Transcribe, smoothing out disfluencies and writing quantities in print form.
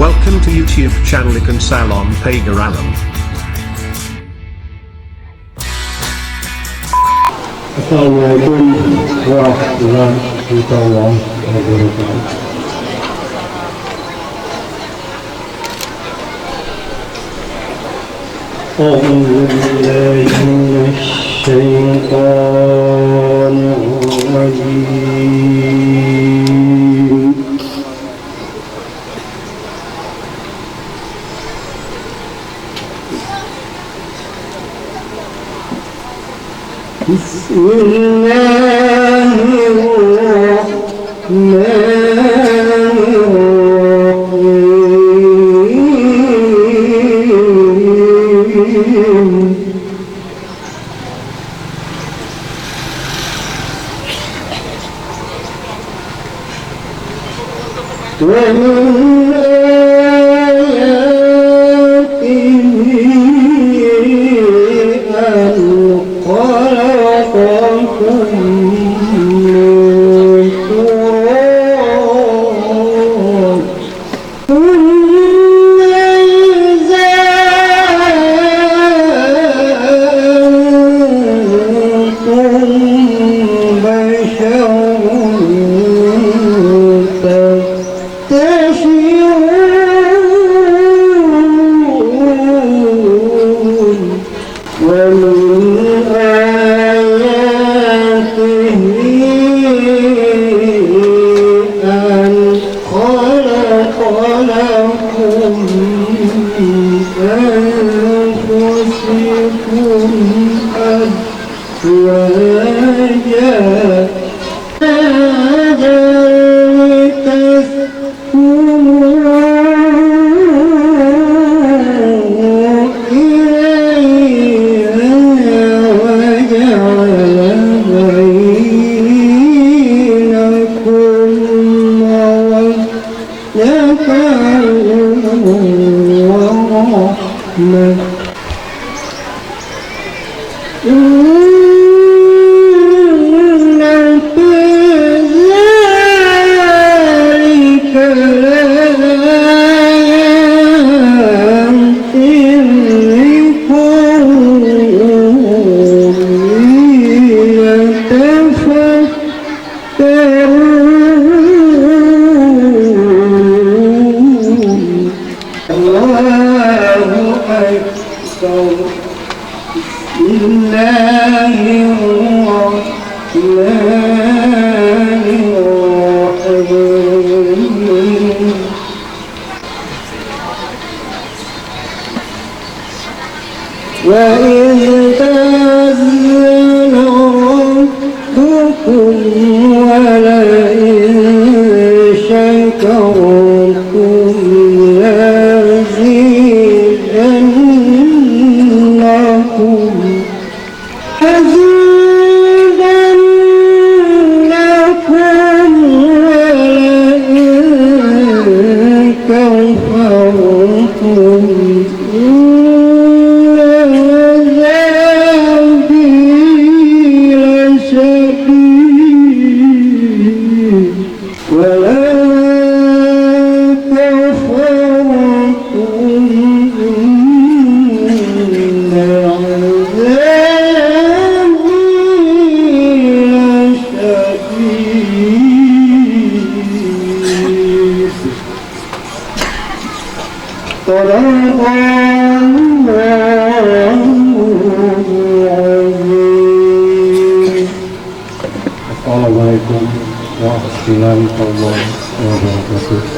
Welcome to YouTube channel Ikan Salon Pagaralam. Assalamualaikum warahmatullahi wabarakatuh. أعوذ بالله من الشيطان الرجيم. بسم الله الرحمن ومن آياته أن خلقكم من تراب ثم إذا أنتم بشر ومن آياته أن خلق لكم أنفسكم أزواجا وإذ تأذن ربكم ولئن شكرتم لأزيدنكم ولئن كفرتم Assalamualaikum warahmatullahi wabarakatuh.